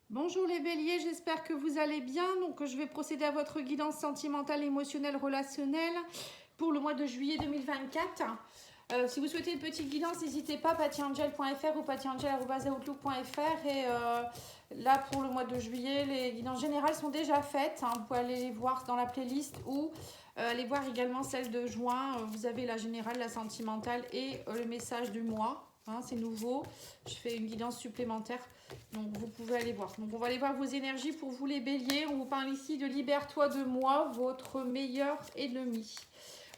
Bonjour les béliers, j'espère que vous allez bien. Donc je vais procéder à votre guidance sentimentale, émotionnelle, relationnelle pour le mois de juillet 2024. Si vous souhaitez une petite guidance, n'hésitez pas, patiangel.fr ou patiangel.outlook.fr. Et là, pour le mois de juillet, les guidances générales sont déjà faites. Vous pouvez aller les voir dans la playlist ou aller voir également celle de juin. Vous avez la générale, la sentimentale et le message du mois. C'est nouveau. Je fais une guidance supplémentaire. Donc vous pouvez aller voir. Donc on va aller voir vos énergies pour vous les béliers. On vous parle ici de libère-toi de moi, votre meilleur ennemi.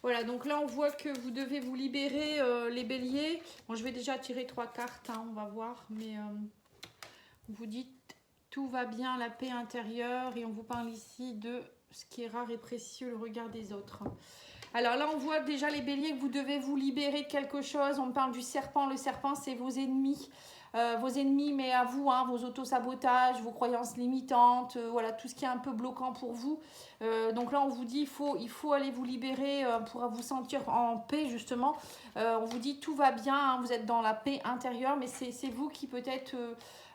Voilà, donc là on voit que vous devez vous libérer les béliers. Bon, je vais déjà tirer 3 cartes, on va voir. Mais vous dites tout va bien, la paix intérieure. Et on vous parle ici de ce qui est rare et précieux, le regard des autres. Alors là, on voit déjà les béliers que vous devez vous libérer de quelque chose. On parle du serpent. Le serpent, c'est vos ennemis. Vos ennemis, mais à vous, vos autosabotages, vos croyances limitantes, voilà, tout ce qui est un peu bloquant pour vous. Donc là, on vous dit, il faut aller vous libérer pour vous sentir en paix, justement. On vous dit, tout va bien, vous êtes dans la paix intérieure, mais c'est vous qui peut-être...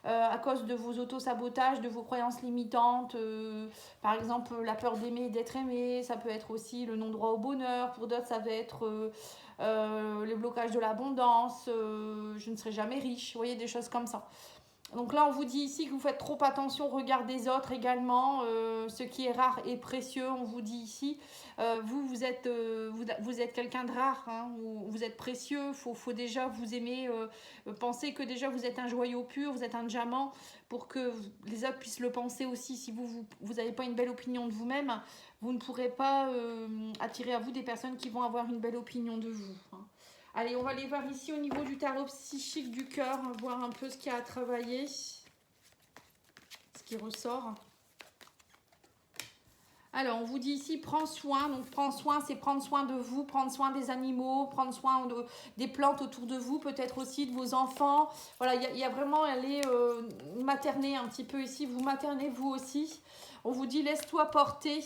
à cause de vos autosabotages, de vos croyances limitantes, par exemple la peur d'aimer et d'être aimé, ça peut être aussi le non-droit au bonheur, pour d'autres ça va être le blocage de l'abondance, je ne serai jamais riche, vous voyez, des choses comme ça. Donc là, on vous dit ici que vous faites trop attention au regard des autres également, ce qui est rare et précieux, on vous dit ici. Vous êtes quelqu'un de rare, vous êtes précieux, faut déjà vous aimer, pensez que déjà vous êtes un joyau pur, vous êtes un diamant, pour que les autres puissent le penser aussi. Si vous n'avez pas une belle opinion de vous-même, vous ne pourrez pas attirer à vous des personnes qui vont avoir une belle opinion de vous. Allez, on va aller voir ici au niveau du tarot psychique du cœur, voir un peu ce qu'il y a à travailler, ce qui ressort. Alors, on vous dit ici, prends soin. Donc, prends soin, c'est prendre soin de vous, prendre soin des animaux, prendre soin des plantes autour de vous, peut-être aussi de vos enfants. Voilà, il y a vraiment aller materner un petit peu ici. Vous maternez vous aussi. On vous dit, laisse-toi porter,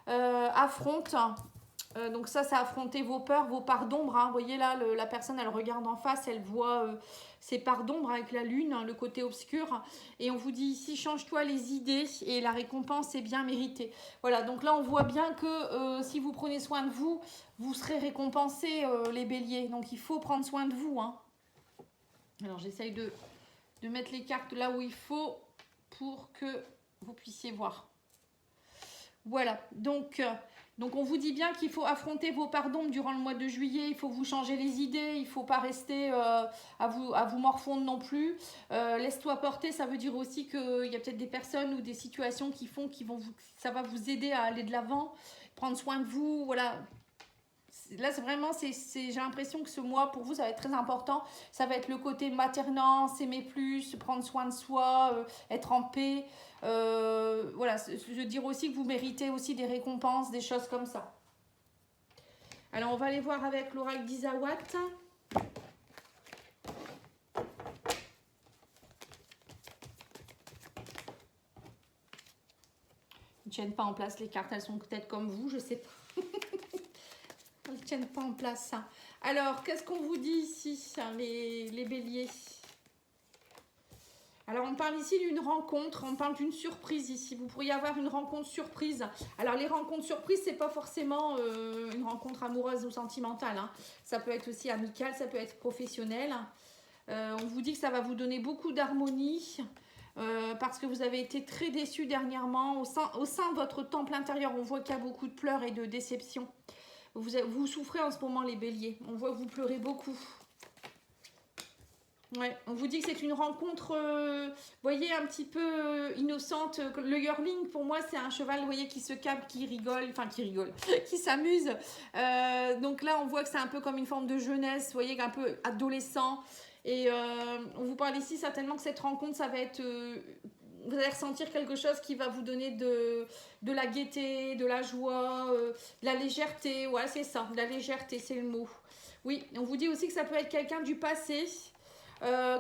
affronte. Donc ça, c'est affronter vos peurs, vos parts d'ombre. Vous voyez là, la personne, elle regarde en face, elle voit ses parts d'ombre avec la lune, le côté obscur. Et on vous dit ici, change-toi les idées et la récompense est bien méritée. Voilà, donc là, on voit bien que si vous prenez soin de vous, vous serez récompensés, les béliers. Donc il faut prendre soin de vous. Alors j'essaye de mettre les cartes là où il faut pour que vous puissiez voir. Voilà, donc on vous dit bien qu'il faut affronter vos parts d'ombre durant le mois de juillet, il faut vous changer les idées, il ne faut pas rester à vous morfondre non plus. Laisse-toi porter, ça veut dire aussi qu'il y a peut-être des personnes ou des situations ça va vous aider à aller de l'avant, prendre soin de vous, voilà. Là, c'est vraiment, j'ai l'impression que ce mois, pour vous, ça va être très important. Ça va être le côté maternant, s'aimer plus, prendre soin de soi, être en paix. Voilà, je veux dire aussi que vous méritez aussi des récompenses, des choses comme ça. Alors, on va aller voir avec l'oracle d'Isawat. Ils ne tiennent pas en place les cartes, elles sont peut-être comme vous, je sais pas. Elles ne tiennent pas en place. Alors, qu'est-ce qu'on vous dit ici, les béliers? Alors, on parle ici d'une rencontre, on parle d'une surprise ici. Vous pourriez avoir une rencontre surprise. Alors, les rencontres surprises, c'est pas forcément une rencontre amoureuse ou sentimentale. Ça peut être aussi amical, ça peut être professionnel. On vous dit que ça va vous donner beaucoup d'harmonie parce que vous avez été très déçus dernièrement. Au sein de votre temple intérieur, on voit qu'il y a beaucoup de pleurs et de déceptions. Vous souffrez en ce moment, les béliers. On voit que vous pleurez beaucoup. Ouais, on vous dit que c'est une rencontre, voyez, un petit peu innocente. Le yearling, pour moi, c'est un cheval, vous voyez, qui se calme, qui rigole, qui s'amuse. Donc là, on voit que c'est un peu comme une forme de jeunesse, vous voyez, un peu adolescent. Et on vous parle ici certainement que cette rencontre, ça va être... vous allez ressentir quelque chose qui va vous donner de la gaieté, de la joie, de la légèreté. Ouais, c'est ça, de la légèreté, c'est le mot. Oui, on vous dit aussi que ça peut être quelqu'un du passé.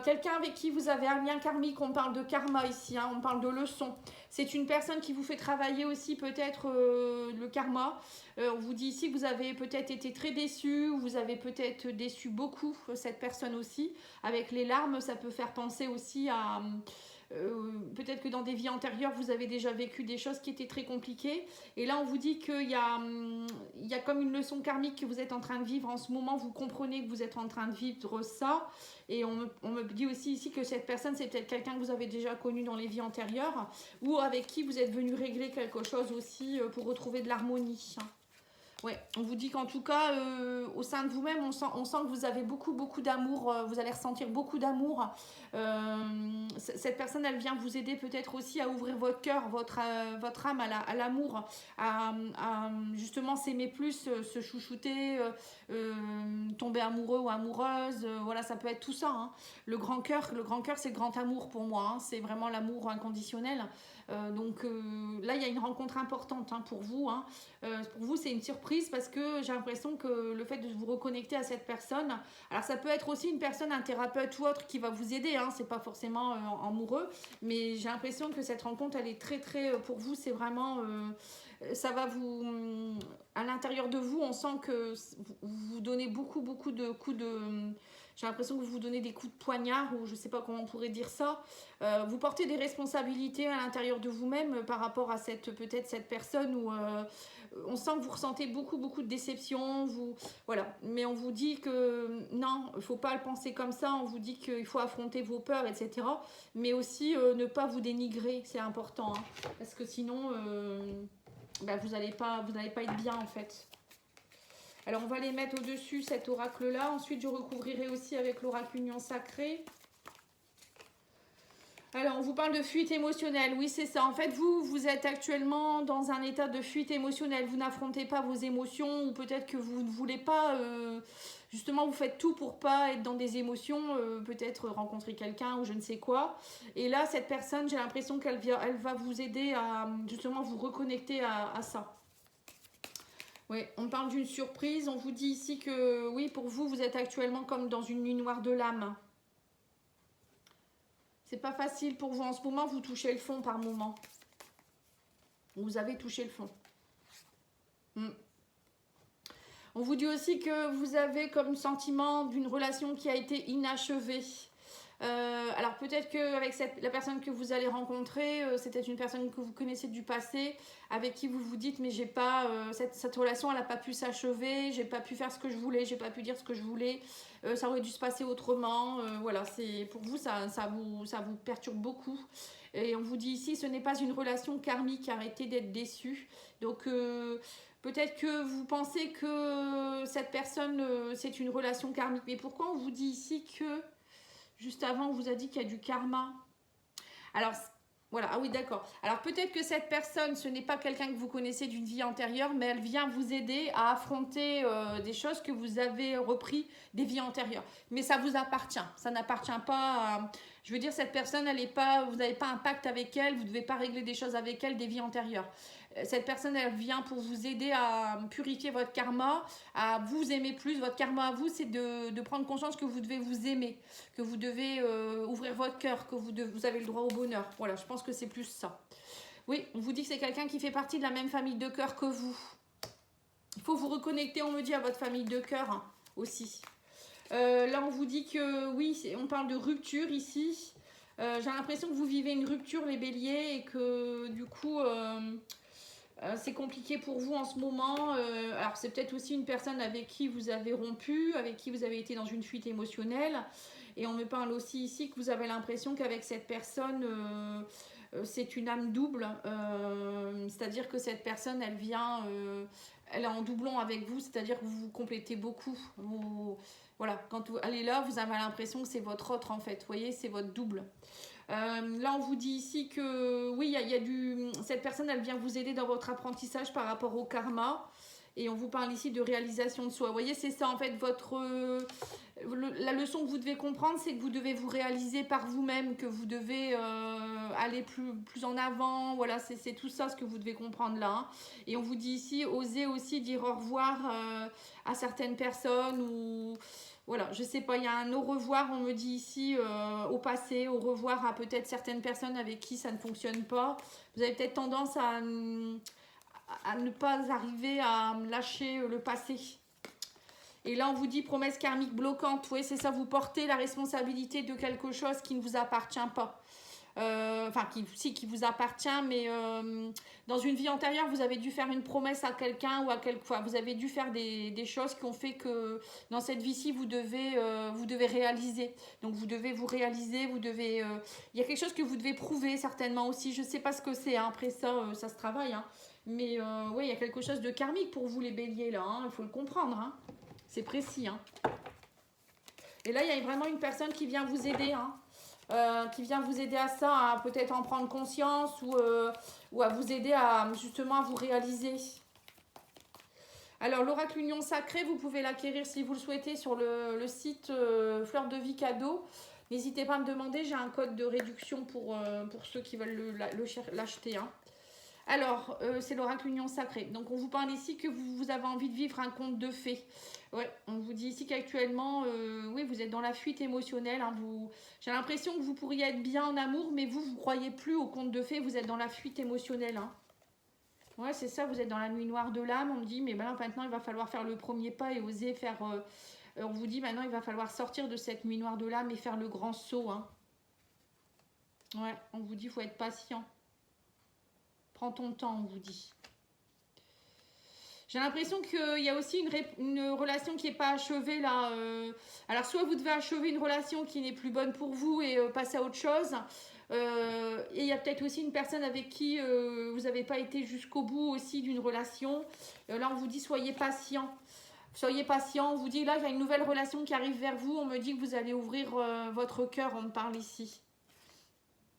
Quelqu'un avec qui vous avez un lien karmique, on parle de karma ici, on parle de leçon. C'est une personne qui vous fait travailler aussi peut-être le karma. On vous dit ici que vous avez peut-être été très déçu, ou vous avez peut-être déçu beaucoup cette personne aussi. Avec les larmes, ça peut faire penser aussi à peut-être que dans des vies antérieures, vous avez déjà vécu des choses qui étaient très compliquées. Et là, on vous dit qu'il y a comme une leçon karmique que vous êtes en train de vivre en ce moment. Vous comprenez que vous êtes en train de vivre ça. Et on me dit aussi ici que cette personne, c'est peut-être quelqu'un que vous avez déjà connu dans les vies antérieures ou avec qui vous êtes venu régler quelque chose aussi pour retrouver de l'harmonie. Ouais, on vous dit qu'en tout cas, au sein de vous-même, on sent que vous avez beaucoup d'amour, vous allez ressentir beaucoup d'amour. Cette personne, elle vient vous aider peut-être aussi à ouvrir votre cœur, votre âme à l'amour, à justement s'aimer plus, se chouchouter, tomber amoureux ou amoureuse. Voilà, ça peut être tout ça. Hein. Le grand cœur, c'est le grand amour pour moi. Hein. C'est vraiment l'amour inconditionnel. Donc là, il y a une rencontre importante hein, pour vous. Hein. Pour vous, c'est une surprise parce que j'ai l'impression que le fait de vous reconnecter à cette personne, alors ça peut être aussi une personne, un thérapeute ou autre qui va vous aider, hein, c'est pas forcément amoureux, mais j'ai l'impression que cette rencontre, elle est très pour vous, c'est vraiment, ça va vous, à l'intérieur de vous, on sent que vous donnez beaucoup de coups de... J'ai l'impression que vous donnez des coups de poignard, ou je ne sais pas comment on pourrait dire ça. Vous portez des responsabilités à l'intérieur de vous-même par rapport à peut-être cette personne où on sent que vous ressentez beaucoup de déception. Voilà. Mais on vous dit que non, il ne faut pas le penser comme ça. On vous dit qu'il faut affronter vos peurs, etc. Mais aussi ne pas vous dénigrer, c'est important. Hein, parce que sinon, vous n'allez pas être bien en fait. Alors, on va les mettre au-dessus, cet oracle-là. Ensuite, je recouvrirai aussi avec l'oracle Union Sacrée. Alors, on vous parle de fuite émotionnelle. Oui, c'est ça. En fait, vous êtes actuellement dans un état de fuite émotionnelle. Vous n'affrontez pas vos émotions ou peut-être que vous ne voulez pas... justement, vous faites tout pour pas être dans des émotions, peut-être rencontrer quelqu'un ou je ne sais quoi. Et là, cette personne, j'ai l'impression qu'elle va vous aider à justement vous reconnecter à ça. Oui, on parle d'une surprise. On vous dit ici que, oui, pour vous, vous êtes actuellement comme dans une nuit noire de l'âme. C'est pas facile pour vous. En ce moment, vous touchez le fond par moment. Vous avez touché le fond. On vous dit aussi que vous avez comme sentiment d'une relation qui a été inachevée. Alors peut-être qu'avec la personne que vous allez rencontrer, c'était une personne que vous connaissez du passé, avec qui vous vous dites mais j'ai pas cette relation, elle n'a pas pu s'achever, j'ai pas pu faire ce que je voulais, j'ai pas pu dire ce que je voulais, ça aurait dû se passer autrement. Voilà, c'est pour vous ça vous perturbe beaucoup. Et on vous dit ici, ce n'est pas une relation karmique, arrêtez d'être déçu. Donc peut-être que vous pensez que cette personne c'est une relation karmique, mais pourquoi on vous dit ici que juste avant, on vous a dit qu'il y a du karma. Alors, voilà, ah oui, d'accord. Alors, peut-être que cette personne, ce n'est pas quelqu'un que vous connaissez d'une vie antérieure, mais elle vient vous aider à affronter des choses que vous avez repris des vies antérieures. Mais ça vous appartient. Ça n'appartient pas à... Je veux dire, cette personne, vous n'avez pas un pacte avec elle, vous ne devez pas régler des choses avec elle des vies antérieures. Cette personne, elle vient pour vous aider à purifier votre karma, à vous aimer plus. Votre karma à vous, c'est de prendre conscience que vous devez vous aimer, que vous devez ouvrir votre cœur, que vous avez le droit au bonheur. Voilà, je pense que c'est plus ça. Oui, on vous dit que c'est quelqu'un qui fait partie de la même famille de cœur que vous. Il faut vous reconnecter, on me dit, à votre famille de cœur hein, aussi. Là, on vous dit que, oui, on parle de rupture ici. J'ai l'impression que vous vivez une rupture, les béliers, et que, du coup... c'est compliqué pour vous en ce moment. Alors c'est peut-être aussi une personne avec qui vous avez rompu, avec qui vous avez été dans une fuite émotionnelle. Et on me parle aussi ici que vous avez l'impression qu'avec cette personne, c'est une âme double. C'est-à-dire que cette personne, elle vient, elle est en doublon avec vous, c'est-à-dire que vous vous complétez beaucoup. Voilà, quand elle est là, vous avez l'impression que c'est votre autre en fait. Vous voyez, c'est votre double. Là, on vous dit ici que oui, cette personne, elle vient vous aider dans votre apprentissage par rapport au karma. Et on vous parle ici de réalisation de soi. Vous voyez, c'est ça en fait, la leçon que vous devez comprendre, c'est que vous devez vous réaliser par vous-même, que vous devez aller plus en avant. Voilà, c'est tout ça ce que vous devez comprendre là. Hein. Et on vous dit ici, osez aussi dire au revoir à certaines personnes ou... Voilà, je sais pas, il y a un au revoir, on me dit ici, au passé, au revoir à peut-être certaines personnes avec qui ça ne fonctionne pas. Vous avez peut-être tendance à ne pas arriver à lâcher le passé. Et là, on vous dit promesse karmique bloquante. Oui, c'est ça, vous portez la responsabilité de quelque chose qui ne vous appartient pas. enfin qui vous appartient, mais dans une vie antérieure, vous avez dû faire une promesse à quelqu'un ou à quelque fois. Vous avez dû faire des choses qui ont fait que dans cette vie-ci, vous devez réaliser. Donc vous devez vous réaliser, il y a quelque chose que vous devez prouver certainement aussi. Je ne sais pas ce que c'est, hein. Après ça, ça se travaille, hein. Mais oui, il y a quelque chose de karmique pour vous les béliers là, hein. Il faut le comprendre, hein. C'est précis, hein. Et là, il y a vraiment une personne qui vient vous aider, hein. Qui vient vous aider à ça, à peut-être en prendre conscience ou à vous aider justement à vous réaliser. Alors, l'oracle Union Sacrée, vous pouvez l'acquérir si vous le souhaitez sur le site Fleur de Vie Cadeau. N'hésitez pas à me demander, j'ai un code de réduction pour ceux qui veulent l'acheter, hein. Alors, c'est l'oracle Union Sacrée. Donc, on vous parle ici que vous avez envie de vivre un conte de fées. Ouais, on vous dit ici qu'actuellement, oui, vous êtes dans la fuite émotionnelle, hein. J'ai l'impression que vous pourriez être bien en amour, mais vous ne croyez plus au conte de fées, vous êtes dans la fuite émotionnelle, hein. Ouais, c'est ça, vous êtes dans la nuit noire de l'âme. On me dit, mais ben, maintenant, il va falloir faire le premier pas et oser faire... on vous dit, maintenant, il va falloir sortir de cette nuit noire de l'âme et faire le grand saut, hein. Ouais, on vous dit, il faut être patient. Prends ton temps, on vous dit. J'ai l'impression qu'il y a aussi une relation qui n'est pas achevée là. Alors soit vous devez achever une relation qui n'est plus bonne pour vous et passer à autre chose. Et il y a peut-être aussi une personne avec qui vous n'avez pas été jusqu'au bout aussi d'une relation. Là on vous dit soyez patient. Soyez patient, on vous dit là il y a une nouvelle relation qui arrive vers vous. On me dit que vous allez ouvrir votre cœur, on me parle ici.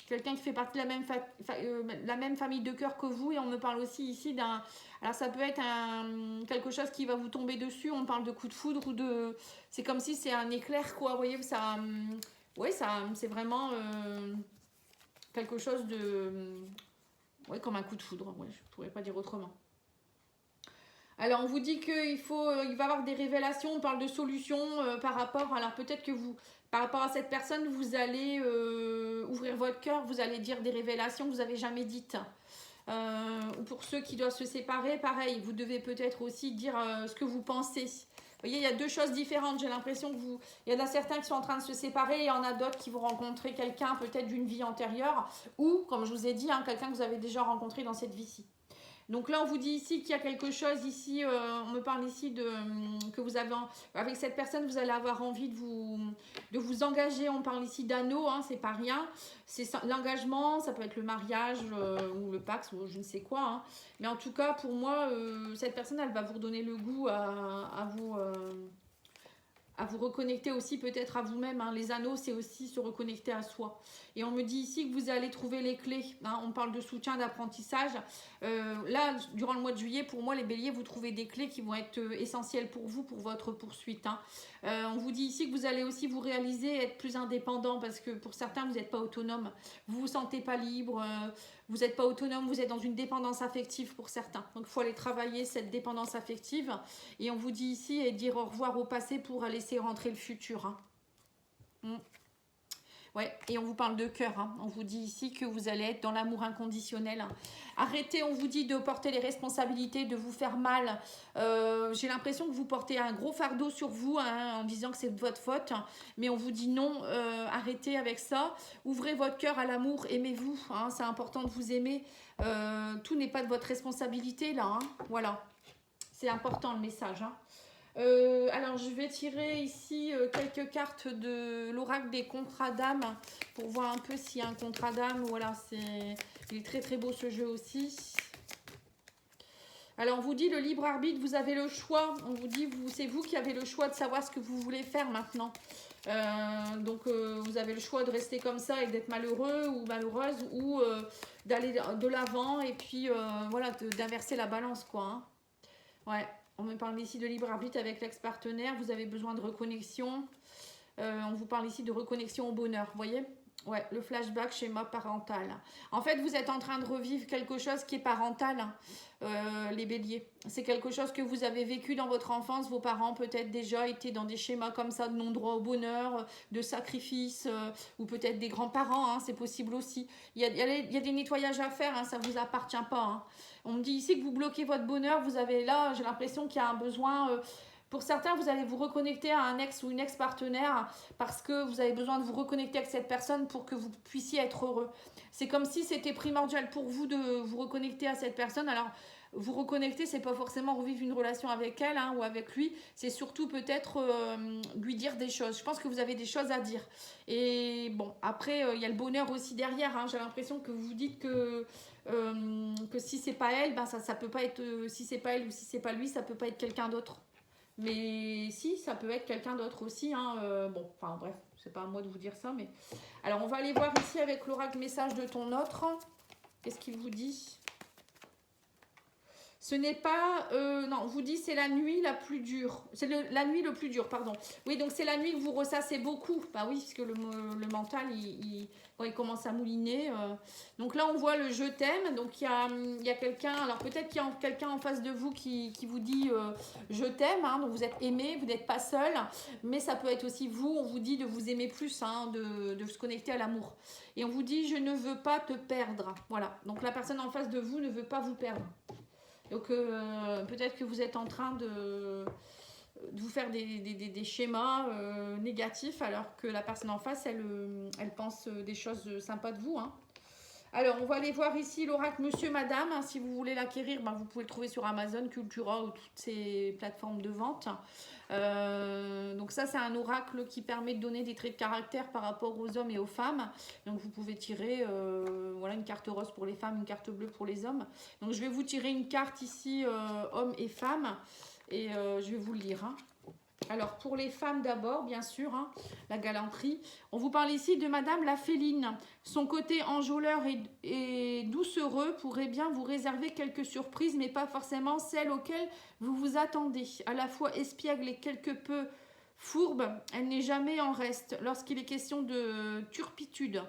Quelqu'un qui fait partie de la même famille de cœur que vous. Et on me parle aussi ici d'un... Alors ça peut être quelque chose qui va vous tomber dessus. On parle de coup de foudre ou de... C'est comme si c'est un éclair, quoi. Vous voyez, ça... Oui, c'est vraiment quelque chose de... Oui, comme un coup de foudre. Ouais, je ne pourrais pas dire autrement. Alors, on vous dit qu'il va y avoir des révélations. On parle de solutions par rapport... Alors, peut-être que vous... Par rapport à cette personne, vous allez ouvrir votre cœur, vous allez dire des révélations que vous n'avez jamais dites. Ou pour ceux qui doivent se séparer, pareil, vous devez peut-être aussi dire ce que vous pensez. Vous voyez, il y a deux choses différentes. J'ai l'impression que il y en a certains qui sont en train de se séparer et il y en a d'autres qui vont rencontrer quelqu'un peut-être d'une vie antérieure ou, comme je vous ai dit, hein, quelqu'un que vous avez déjà rencontré dans cette vie-ci. Donc là, on vous dit ici qu'il y a quelque chose ici, on me parle ici que vous avez, avec cette personne, vous allez avoir envie de vous engager. On parle ici d'anneau, hein, c'est pas rien. C'est l'engagement, ça peut être le mariage ou le Pax ou je ne sais quoi, hein. Mais en tout cas, pour moi, cette personne, elle va vous redonner le goût à vous reconnecter aussi peut-être à vous-même, hein. Les anneaux, c'est aussi se reconnecter à soi. Et on me dit ici que vous allez trouver les clés, hein. On parle de soutien, d'apprentissage. Là, durant le mois de juillet, pour moi, les béliers, vous trouvez des clés qui vont être essentielles pour vous, pour votre poursuite, hein. On vous dit ici que vous allez aussi vous réaliser, être plus indépendant, parce que pour certains, vous n'êtes pas autonome. Vous ne vous sentez pas libre, vous n'êtes pas autonome, vous êtes dans une dépendance affective pour certains. Donc, il faut aller travailler cette dépendance affective. Et on vous dit ici, et dire au revoir au passé pour laisser rentrer le futur, hein. Ouais, et on vous parle de cœur, hein. On vous dit ici que vous allez être dans l'amour inconditionnel, hein. Arrêtez, on vous dit, de porter les responsabilités, de vous faire mal. J'ai l'impression que vous portez un gros fardeau sur vous, hein, en disant que c'est de votre faute. Hein. Mais on vous dit non, arrêtez avec ça. Ouvrez votre cœur à l'amour, aimez-vous, hein, c'est important de vous aimer. Tout n'est pas de votre responsabilité, là, hein. Voilà, c'est important le message, hein. Alors je vais tirer ici quelques cartes de l'oracle des contrats d'âme pour voir un peu s'il y a un contrat d'âme. Voilà, il est très très beau ce jeu aussi. Alors on vous dit le libre arbitre, vous avez le choix. On vous dit c'est vous qui avez le choix de savoir ce que vous voulez faire maintenant. Donc vous avez le choix de rester comme ça et d'être malheureux ou malheureuse ou d'aller de l'avant et puis voilà, d'inverser la balance, quoi, hein. Ouais. On me parle ici de libre arbitre avec l'ex-partenaire. Vous avez besoin de reconnexion. On vous parle ici de reconnexion au bonheur. Vous voyez? Ouais, le flashback, schéma parental. En fait, vous êtes en train de revivre quelque chose qui est parental, les béliers. C'est quelque chose que vous avez vécu dans votre enfance. Vos parents peut-être déjà étaient dans des schémas comme ça de non-droit au bonheur, de sacrifice, ou peut-être des grands-parents, hein, c'est possible aussi. Il y a des nettoyages à faire, hein, ça ne vous appartient pas, hein. On me dit ici que vous bloquez votre bonheur. Vous avez là, j'ai l'impression qu'il y a un besoin... Pour certains, vous allez vous reconnecter à un ex ou une ex-partenaire parce que vous avez besoin de vous reconnecter avec cette personne pour que vous puissiez être heureux. C'est comme si c'était primordial pour vous de vous reconnecter à cette personne. Alors, vous reconnecter, c'est pas forcément revivre une relation avec elle ou avec lui, c'est surtout peut-être lui dire des choses. Je pense que vous avez des choses à dire. Et bon, après, il y a le bonheur aussi derrière. J'ai l'impression que vous vous dites que si c'est pas elle, ben ça peut pas être, si c'est pas elle ou si c'est pas lui, ça peut pas être quelqu'un d'autre. Mais si, ça peut être quelqu'un d'autre aussi. Bon, enfin bref, c'est pas à moi de vous dire ça. Mais alors, on va aller voir ici avec l'oracle message de ton autre. Qu'est-ce qu'il vous dit ? Ce n'est pas... non, on vous dit c'est la nuit la plus dure. C'est la nuit le plus dur, pardon. Oui, donc c'est la nuit que vous ressassez beaucoup. Bah oui, parce que le mental, quand il commence à mouliner. Donc là, on voit le je t'aime. Donc il y a quelqu'un... Alors peut-être qu'il y a quelqu'un en face de vous qui vous dit je t'aime. Donc vous êtes aimé, vous n'êtes pas seul. Mais ça peut être aussi vous, on vous dit de vous aimer plus, de se connecter à l'amour. Et on vous dit je ne veux pas te perdre. Voilà. Donc la personne en face de vous ne veut pas vous perdre. Donc peut-être que vous êtes en train de vous faire des schémas négatifs alors que la personne en face, elle pense des choses sympas de vous. Alors, on va aller voir ici l'oracle Monsieur, Madame. Si vous voulez l'acquérir, vous pouvez le trouver sur Amazon, Cultura ou toutes ces plateformes de vente. Donc ça, c'est un oracle qui permet de donner des traits de caractère par rapport aux hommes et aux femmes. Donc vous pouvez tirer voilà, une carte rose pour les femmes, une carte bleue pour les hommes. Donc je vais vous tirer une carte ici, hommes et femmes. Et je vais vous le lire. Alors, pour les femmes d'abord, bien sûr, la galanterie. On vous parle ici de Madame la Féline. Son côté enjôleur et doucereux pourrait bien vous réserver quelques surprises, mais pas forcément celles auxquelles vous vous attendez. À la fois espiègle et quelque peu fourbe, elle n'est jamais en reste lorsqu'il est question de turpitude,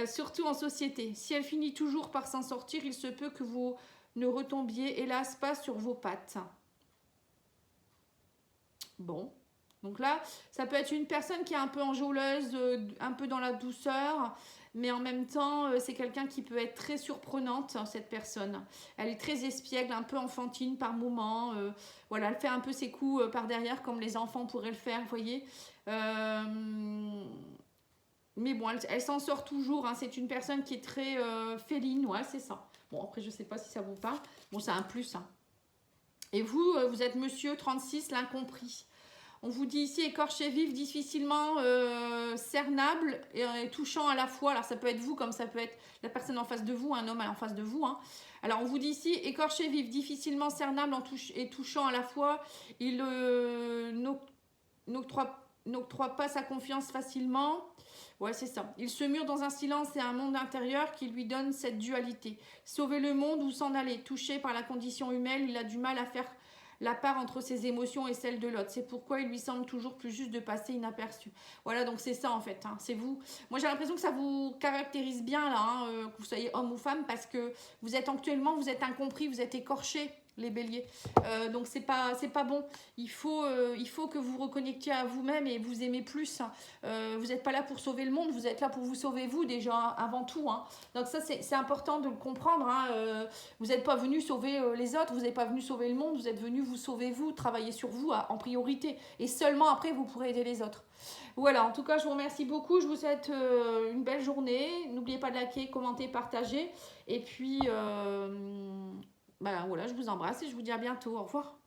surtout en société. Si elle finit toujours par s'en sortir, il se peut que vous ne retombiez, hélas, pas sur vos pattes. Bon, donc là, ça peut être une personne qui est un peu enjôleuse, un peu dans la douceur, mais en même temps, c'est quelqu'un qui peut être très surprenante, cette personne. Elle est très espiègle, un peu enfantine par moments. Voilà, elle fait un peu ses coups par derrière, comme les enfants pourraient le faire, vous voyez. Mais bon, elle s'en sort toujours. C'est une personne qui est très féline, ouais, c'est ça. Bon, après, je ne sais pas si ça vous parle. Bon, c'est un plus, Et vous, vous êtes monsieur 36, l'incompris. On vous dit ici écorché vif, difficilement cernable et touchant à la fois. Alors ça peut être vous comme ça peut être la personne en face de vous, un homme en face de vous. Alors on vous dit ici écorché vif, difficilement cernable et touchant à la fois. Il n'octroie pas sa confiance facilement. Ouais, c'est ça. Il se mure dans un silence et un monde intérieur qui lui donne cette dualité. Sauver le monde ou s'en aller. Touché par la condition humaine, il a du mal à faire la part entre ses émotions et celles de l'autre. C'est pourquoi il lui semble toujours plus juste de passer inaperçu. Voilà, donc c'est ça en fait. C'est vous. Moi, j'ai l'impression que ça vous caractérise bien là, que vous soyez homme ou femme, parce que vous êtes incompris, vous êtes écorché. Les béliers, donc c'est pas bon. Il faut que vous reconnectiez à vous-même et vous aimez plus. Vous n'êtes pas là pour sauver le monde, vous êtes là pour vous sauver vous déjà avant tout. Donc ça c'est important de le comprendre. Vous n'êtes pas venu sauver les autres, vous n'êtes pas venu sauver le monde, vous êtes venu vous sauver vous, travailler sur vous en priorité et seulement après vous pourrez aider les autres. Voilà, en tout cas je vous remercie beaucoup, je vous souhaite une belle journée. N'oubliez pas de liker, commenter, partager et puis voilà, je vous embrasse et je vous dis à bientôt. Au revoir.